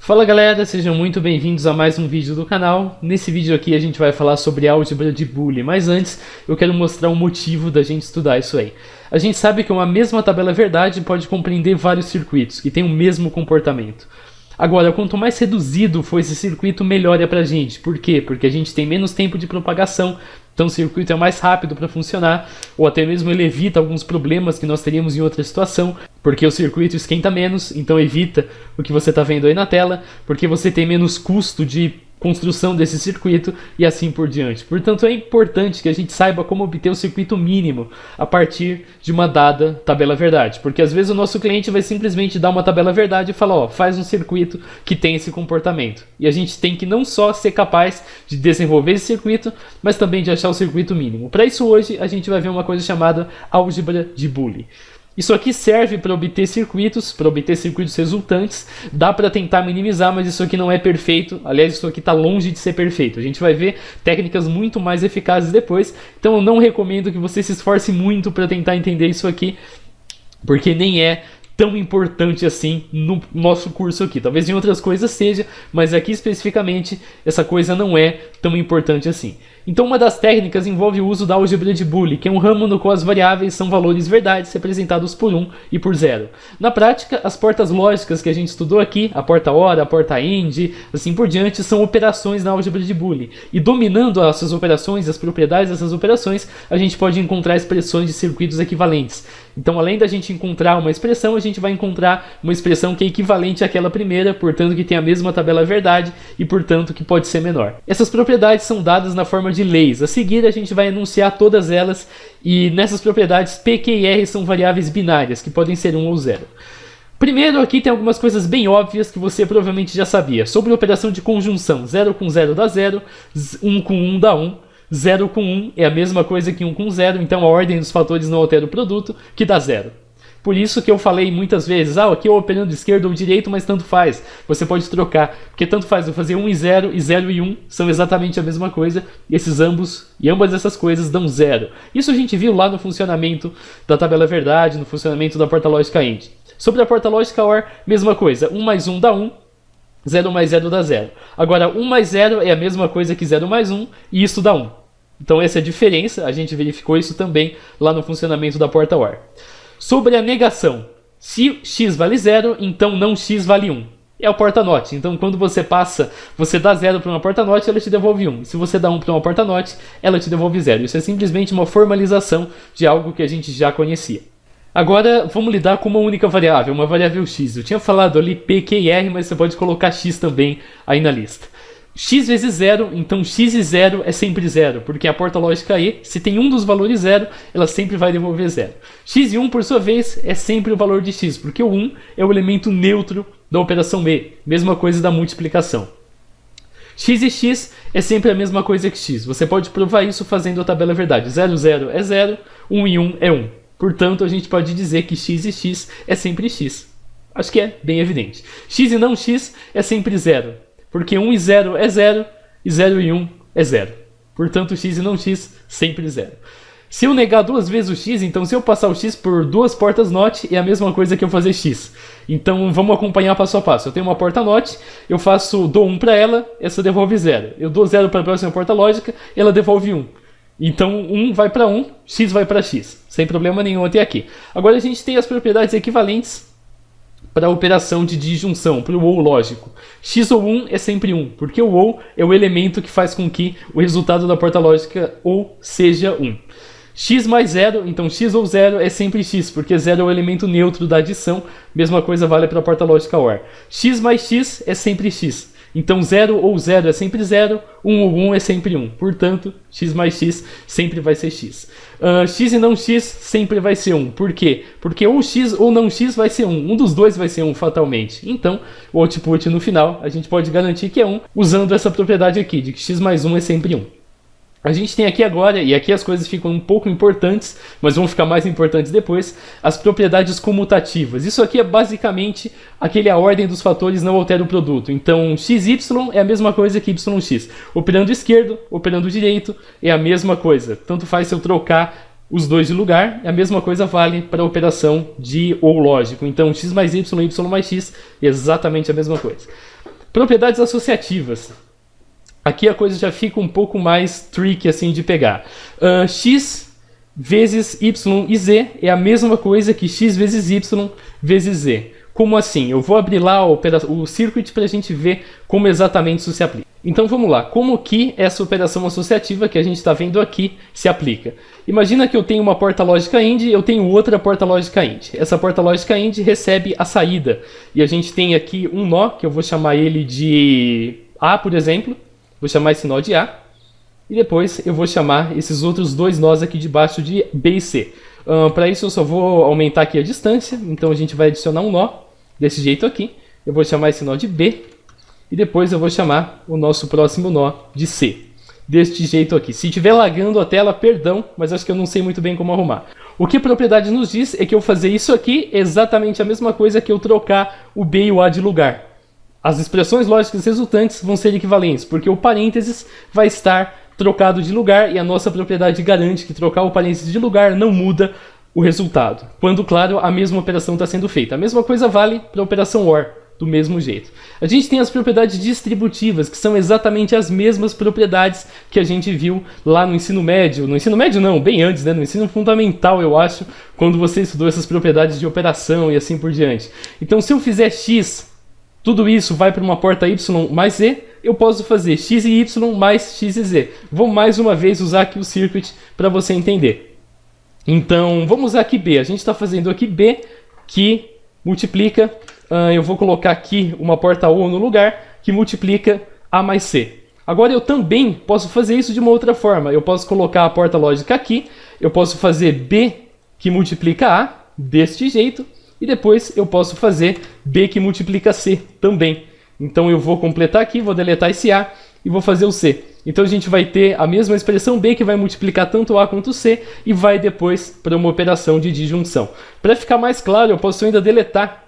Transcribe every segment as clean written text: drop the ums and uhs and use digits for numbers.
Fala galera, sejam muito bem-vindos a mais um vídeo do canal. Nesse vídeo aqui a gente vai falar sobre álgebra de Boole, mas antes eu quero mostrar o motivo da gente estudar isso aí. A gente sabe que uma mesma tabela verdade pode compreender vários circuitos que têm o mesmo comportamento. Agora, quanto mais reduzido for esse circuito, melhor é pra gente. Por quê? Porque a gente tem menos tempo de propagação, então o circuito é mais rápido para funcionar, ou até mesmo ele evita alguns problemas que nós teríamos em outra situação, porque o circuito esquenta menos, então evita o que você está vendo aí na tela, porque você tem menos custo de construção desse circuito e assim por diante. Portanto, é importante que a gente saiba como obter o circuito mínimo a partir de uma dada tabela verdade, porque às vezes o nosso cliente vai simplesmente dar uma tabela verdade e falar, ó, faz um circuito que tem esse comportamento. E a gente tem que não só ser capaz de desenvolver esse circuito, mas também de achar o circuito mínimo. Para isso hoje a gente vai ver uma coisa chamada álgebra de Boole. Isso aqui serve para obter circuitos resultantes. Dá para tentar minimizar, mas isso aqui não é perfeito. Aliás, isso aqui está longe de ser perfeito. A gente vai ver técnicas muito mais eficazes depois. Então eu não recomendo que você se esforce muito para tentar entender isso aqui, porque nem é tão importante assim no nosso curso aqui. Talvez em outras coisas seja, mas aqui especificamente essa coisa não é tão importante assim. Então uma das técnicas envolve o uso da álgebra de Boole, que é um ramo no qual as variáveis são valores verdades representados por 1 e por 0. Na prática, as portas lógicas que a gente estudou aqui, a porta OR, a porta AND, assim por diante, são operações na álgebra de Boole. E dominando essas operações, as propriedades dessas operações, a gente pode encontrar expressões de circuitos equivalentes. Então, além da gente encontrar uma expressão, a gente vai encontrar uma expressão que é equivalente àquela primeira, portanto que tem a mesma tabela verdade e, portanto, que pode ser menor. Essas propriedades são dadas na forma de leis. A seguir, a gente vai enunciar todas elas e nessas propriedades P, Q e R são variáveis binárias, que podem ser 1 ou 0. Primeiro, aqui tem algumas coisas bem óbvias que você provavelmente já sabia. Sobre a operação de conjunção, 0 com 0 dá 0, 1 com 1 dá 1. 0 com 1 é a mesma coisa que 1 com 0, então a ordem dos fatores não altera o produto, que dá 0. Por isso que eu falei muitas vezes, aqui eu operando esquerdo ou direito, mas tanto faz. Você pode trocar, porque tanto faz eu fazer 1 e 0 e 1 são exatamente a mesma coisa, e ambas essas coisas dão 0. Isso a gente viu lá no funcionamento da tabela verdade, no funcionamento da porta lógica AND. Sobre a porta lógica OR, mesma coisa, 1 mais 1 dá 1, 0 mais 0 dá 0. Agora, 1 mais 0 é a mesma coisa que 0 mais 1, e isso dá 1. Então essa é a diferença, a gente verificou isso também lá no funcionamento da porta OR. Sobre a negação, se x vale 0, então não x vale 1. É o porta-note, então quando você dá 0 para uma porta-note, ela te devolve 1. Se você dá 1 para uma porta-note, ela te devolve 0. Isso é simplesmente uma formalização de algo que a gente já conhecia. Agora vamos lidar com uma única variável, uma variável x. Eu tinha falado ali P, Q e R, mas você pode colocar x também aí na lista. X vezes 0, então x e 0 é sempre 0, porque a porta lógica E, se tem um dos valores 0, ela sempre vai devolver 0. X e 1, por sua vez, é sempre o valor de x, porque o 1 é o elemento neutro da operação E, mesma coisa da multiplicação. X e x é sempre a mesma coisa que x, você pode provar isso fazendo a tabela verdade. 0, 0 é 0, 1 e 1 é 1. Portanto, a gente pode dizer que x e x é sempre x. Acho que é bem evidente. X e não x é sempre 0. Porque 1 e 0 é 0, e 0 e 1 é 0. Portanto, x e não x, sempre 0. Se eu negar duas vezes o x, então se eu passar o x por duas portas NOT, é a mesma coisa que eu fazer x. Então vamos acompanhar passo a passo. Eu tenho uma porta NOT, eu dou 1 para ela, essa devolve 0. Eu dou 0 para a próxima porta lógica, ela devolve 1. Então 1 vai para 1, x vai para x. Sem problema nenhum até aqui. Agora a gente tem as propriedades equivalentes para a operação de disjunção, para o OU lógico. X ou 1 é sempre 1, porque o OU é o elemento que faz com que o resultado da porta lógica OU seja 1. X mais 0, então x ou 0 é sempre x, porque 0 é o elemento neutro da adição, mesma coisa vale para a porta lógica OR. X mais x é sempre x. Então 0 ou 0 é sempre 0, 1 ou 1 é sempre 1. Portanto, x mais x sempre vai ser x. X e não x sempre vai ser 1. Por quê? Porque ou x ou não x vai ser 1. Um dos dois vai ser 1 fatalmente. Então, o output no final, a gente pode garantir que é 1, usando essa propriedade aqui, de que x mais 1 é sempre 1. A gente tem aqui agora, e aqui as coisas ficam um pouco importantes, mas vão ficar mais importantes depois, as propriedades comutativas. Isso aqui é basicamente a ordem dos fatores não altera o produto. Então, xy é a mesma coisa que yx. Operando esquerdo, operando direito, é a mesma coisa. Tanto faz se eu trocar os dois de lugar, a mesma coisa vale para a operação de ou lógico. Então, x mais y, y mais x, é exatamente a mesma coisa. Propriedades associativas. Aqui a coisa já fica um pouco mais tricky assim de pegar. X vezes y e z é a mesma coisa que x vezes y vezes z. Como assim? Eu vou abrir lá o circuit para a gente ver como exatamente isso se aplica. Então vamos lá, como que essa operação associativa que a gente está vendo aqui se aplica? Imagina que eu tenho uma porta lógica IND e eu tenho outra porta lógica IND. Essa porta lógica IND recebe a saída. E a gente tem aqui um nó, que eu vou chamar ele de A, por exemplo. Vou chamar esse nó de A. E depois eu vou chamar esses outros dois nós aqui de baixo de B e C. Para isso eu só vou aumentar aqui a distância. Então a gente vai adicionar um nó desse jeito aqui. Eu vou chamar esse nó de B. E depois eu vou chamar o nosso próximo nó de C. Deste jeito aqui. Se estiver lagando a tela, perdão, mas acho que eu não sei muito bem como arrumar. O que a propriedade nos diz é que eu fazer isso aqui é exatamente a mesma coisa que eu trocar o B e o A de lugar. As expressões lógicas resultantes vão ser equivalentes, porque o parênteses vai estar trocado de lugar e a nossa propriedade garante que trocar o parênteses de lugar não muda o resultado. Quando, claro, a mesma operação está sendo feita. A mesma coisa vale para a operação OR. Do mesmo jeito. A gente tem as propriedades distributivas, que são exatamente as mesmas propriedades que a gente viu lá no ensino médio. No ensino médio não, bem antes, né? No ensino fundamental, eu acho, quando você estudou essas propriedades de operação e assim por diante. Então, se eu fizer x, tudo isso vai para uma porta y mais z, eu posso fazer x e y mais x e z. Vou mais uma vez usar aqui o circuit para você entender. Então, vamos usar aqui b. A gente está fazendo aqui b, que multiplica... eu vou colocar aqui uma porta O no lugar que multiplica A mais C. Agora eu também posso fazer isso de uma outra forma. Eu posso colocar a porta lógica aqui, eu posso fazer B que multiplica A, deste jeito, e depois eu posso fazer B que multiplica C também. Então eu vou completar aqui, vou deletar esse A e vou fazer o C. Então a gente vai ter a mesma expressão B que vai multiplicar tanto A quanto C e vai depois para uma operação de disjunção. Para ficar mais claro, eu posso ainda deletar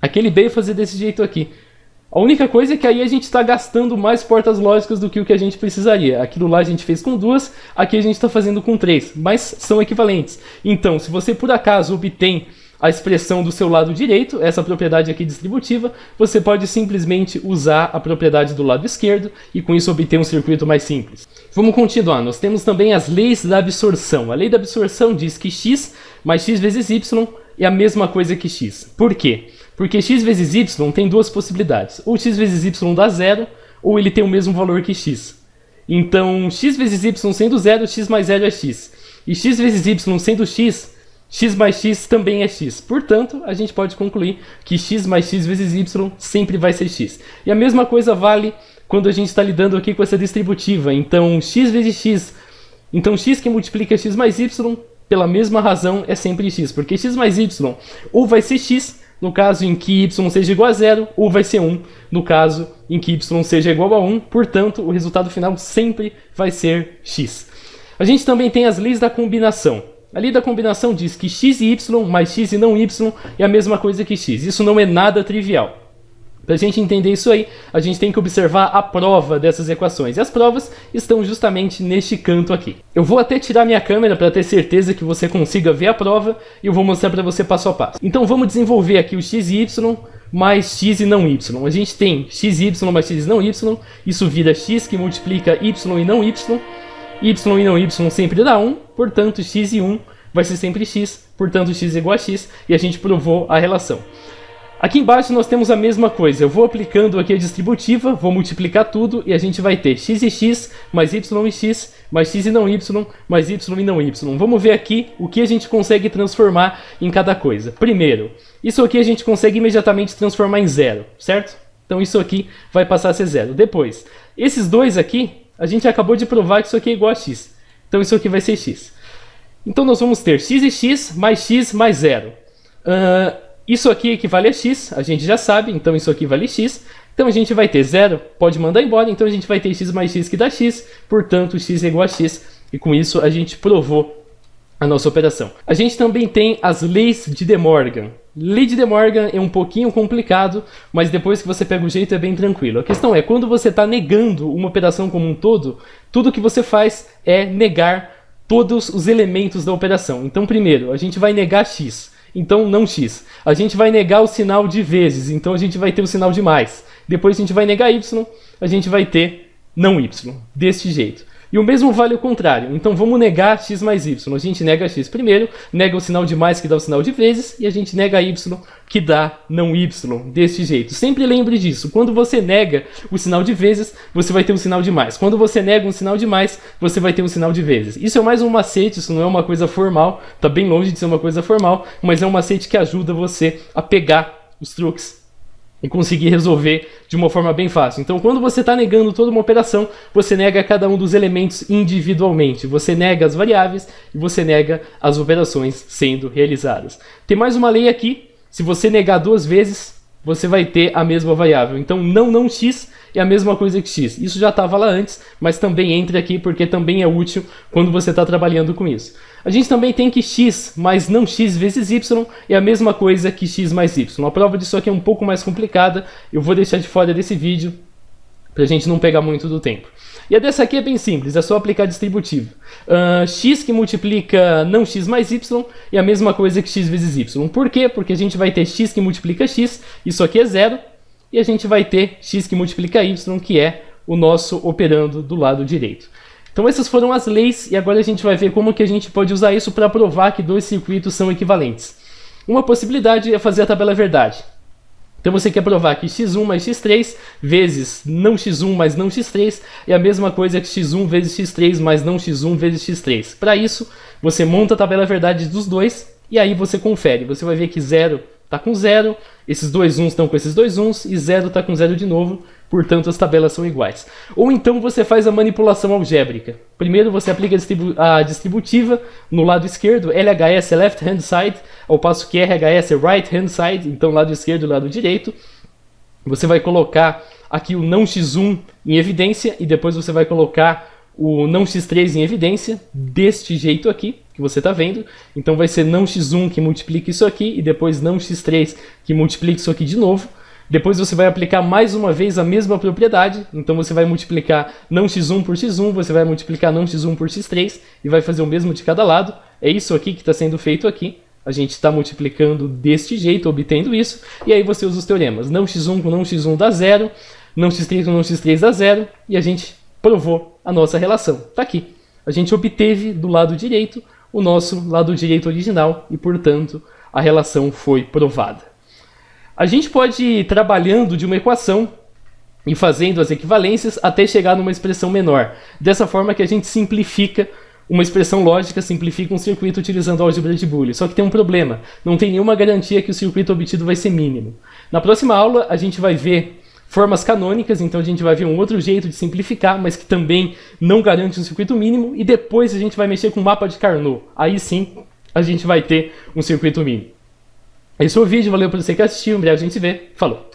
aquele B e fazer desse jeito aqui. A única coisa é que aí a gente está gastando mais portas lógicas do que o que a gente precisaria. Aquilo lá a gente fez com 2, aqui a gente está fazendo com 3, mas são equivalentes. Então, se você por acaso obtém a expressão do seu lado direito, essa propriedade aqui distributiva, você pode simplesmente usar a propriedade do lado esquerdo e com isso obter um circuito mais simples. Vamos continuar. Nós temos também as leis da absorção. A lei da absorção diz que x mais x vezes y é a mesma coisa que x. Por quê? Porque x vezes y tem duas possibilidades. Ou x vezes y dá zero, ou ele tem o mesmo valor que x. Então, x vezes y sendo zero, x mais zero é x. E x vezes y sendo x, x mais x também é x. Portanto, a gente pode concluir que x mais x vezes y sempre vai ser x. E a mesma coisa vale quando a gente está lidando aqui com essa distributiva. Então, x vezes x. Então, x que multiplica x mais y, pela mesma razão, é sempre x. Porque x mais y ou vai ser x, no caso em que y seja igual a 0, ou vai ser 1, no caso em que y seja igual a 1. Portanto, o resultado final sempre vai ser x. A gente também tem as leis da combinação. A lei da combinação diz que x e y mais x e não y é a mesma coisa que x. Isso não é nada trivial. Para a gente entender isso aí, a gente tem que observar a prova dessas equações. E as provas estão justamente neste canto aqui. Eu vou até tirar minha câmera para ter certeza que você consiga ver a prova e eu vou mostrar para você passo a passo. Então vamos desenvolver aqui o x e y mais x e não y. A gente tem x e y mais x e não y, isso vira x que multiplica y e não y. Y e não y sempre dá 1, portanto x e 1 vai ser sempre x, portanto x é igual a x, e a gente provou a relação. Aqui embaixo nós temos a mesma coisa, eu vou aplicando aqui a distributiva, vou multiplicar tudo e a gente vai ter x e x mais y e x mais x e não y mais y e não y. Vamos ver aqui o que a gente consegue transformar em cada coisa. Primeiro, isso aqui a gente consegue imediatamente transformar em zero, certo? Então isso aqui vai passar a ser zero. Depois, esses dois aqui, a gente acabou de provar que isso aqui é igual a x. Então isso aqui vai ser x. Então nós vamos ter x e x mais zero. Isso aqui equivale a x, a gente já sabe, então isso aqui vale x. Então a gente vai ter zero, pode mandar embora, então a gente vai ter x mais x que dá x, portanto x é igual a x, e com isso a gente provou a nossa operação. A gente também tem as leis de De Morgan. Lei de De Morgan é um pouquinho complicado, mas depois que você pega o jeito é bem tranquilo. A questão é, quando você está negando uma operação como um todo, tudo que você faz é negar todos os elementos da operação. Então primeiro, a gente vai negar x. então não x. A gente vai negar o sinal de vezes, então a gente vai ter o sinal de mais. Depois a gente vai negar y, a gente vai ter não y, deste jeito. E o mesmo vale o contrário, então vamos negar x mais y. A gente nega x primeiro, nega o sinal de mais que dá o sinal de vezes, e a gente nega y que dá não y, deste jeito. Sempre lembre disso, quando você nega o sinal de vezes, você vai ter um sinal de mais. Quando você nega um sinal de mais, você vai ter um sinal de vezes. Isso é mais um macete, isso não é uma coisa formal, tá bem longe de ser uma coisa formal, mas é um macete que ajuda você a pegar os truques e conseguir resolver de uma forma bem fácil. Então, quando você está negando toda uma operação, você nega cada um dos elementos individualmente. Você nega as variáveis e você nega as operações sendo realizadas. Tem mais uma lei aqui. Se você negar duas vezes, você vai ter a mesma variável. Então, não x é a mesma coisa que x. Isso já estava lá antes, mas também entra aqui porque também é útil quando você está trabalhando com isso. A gente também tem que x mais não x vezes y é a mesma coisa que x mais y. A prova disso aqui é um pouco mais complicada, eu vou deixar de fora desse vídeo para a gente não pegar muito do tempo. E a dessa aqui é bem simples, é só aplicar distributivo. X que multiplica não x mais y é a mesma coisa que x vezes y. Por quê? Porque a gente vai ter x que multiplica x, isso aqui é zero, e a gente vai ter x que multiplica y, que é o nosso operando do lado direito. Então essas foram as leis e agora a gente vai ver como que a gente pode usar isso para provar que dois circuitos são equivalentes. Uma possibilidade é fazer a tabela verdade. Então você quer provar que x1 mais x3 vezes não x1 mais não x3 é a mesma coisa que x1 vezes x3 mais não x1 vezes x3. Para isso, você monta a tabela verdade dos dois e aí você confere. Você vai ver que 0 está com 0, esses dois 1s estão com esses dois 1s e 0 está com 0 de novo, portanto as tabelas são iguais. Ou então você faz a manipulação algébrica. Primeiro você aplica a distributiva no lado esquerdo, LHS é left hand side, ao passo que RHS é right hand side, então lado esquerdo e lado direito. Você vai colocar aqui o não x1 em evidência e depois você vai colocar o não x3 em evidência, deste jeito aqui, que você está vendo. Então vai ser não x1 que multiplica isso aqui, e depois não x3 que multiplica isso aqui de novo. Depois você vai aplicar mais uma vez a mesma propriedade, então você vai multiplicar não x1 por x1, você vai multiplicar não x1 por x3, e vai fazer o mesmo de cada lado. É isso aqui que está sendo feito aqui. A gente está multiplicando deste jeito, obtendo isso, e aí você usa os teoremas. Não x1 com não x1 dá 0, não x3 com não x3 dá 0, e a gente provou a nossa relação. Está aqui. A gente obteve do lado direito o nosso lado direito original e, portanto, a relação foi provada. A gente pode ir trabalhando de uma equação e fazendo as equivalências até chegar numa expressão menor. Dessa forma que a gente simplifica uma expressão lógica, simplifica um circuito utilizando a álgebra de Boole. Só que tem um problema. Não tem nenhuma garantia que o circuito obtido vai ser mínimo. Na próxima aula, a gente vai ver formas canônicas, então a gente vai ver um outro jeito de simplificar, mas que também não garante um circuito mínimo, e depois a gente vai mexer com o mapa de Carnot. Aí sim, a gente vai ter um circuito mínimo. Esse foi o vídeo, valeu por você que assistiu, em breve a gente se vê, falou!